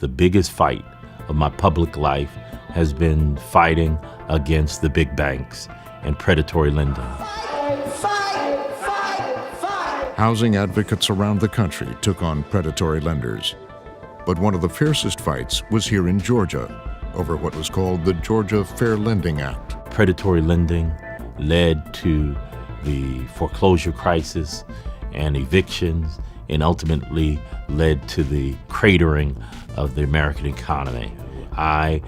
The biggest fight of my public life has been fighting against the big banks and predatory lending. Housing advocates around the country took on predatory lenders. But one of the fiercest fights was here in Georgia over what was called the Georgia Fair Lending Act. Predatory lending led to the foreclosure crisis and evictions, and ultimately led to the cratering of the American economy. I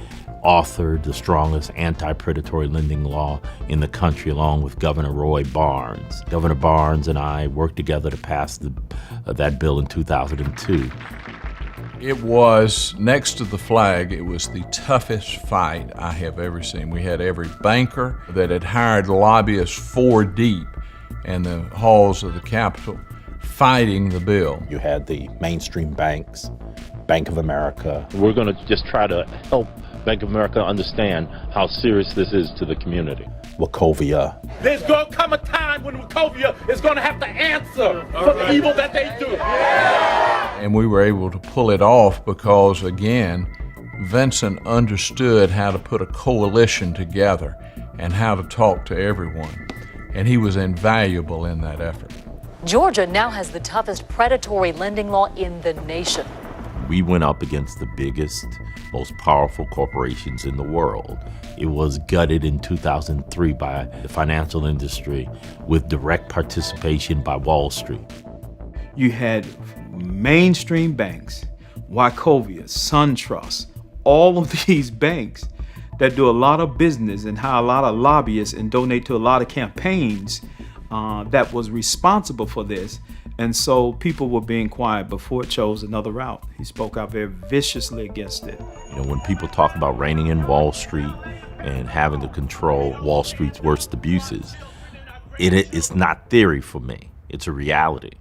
authored the strongest anti-predatory lending law in the country along with Governor Roy Barnes. Governor Barnes and I worked together to pass that bill in 2002. It was, next to the flag, it was the toughest fight I have ever seen. We had every banker that had hired lobbyists 4 deep in the halls of the Capitol fighting the bill. You had the mainstream banks, Bank of America. We're going to just try to help Bank of America understand how serious this is to the community. Wachovia. There's going to come a time when Wachovia is going to have to answer for the evil that they do. And we were able to pull it off because, again, Vincent understood how to put a coalition together and how to talk to everyone. And he was invaluable in that effort. Georgia now has the toughest predatory lending law in the nation. We went up against the biggest, most powerful corporations in the world. It was gutted in 2003 by the financial industry with direct participation by Wall Street. You had mainstream banks, Wachovia, SunTrust, all of these banks that do a lot of business and hire a lot of lobbyists and donate to a lot of campaigns that was responsible for this. And so people were being quiet, but Ford chose another route. He spoke out very viciously against it. You know, when people talk about reining in Wall Street and having to control Wall Street's worst abuses, it's not theory for me. It's a reality.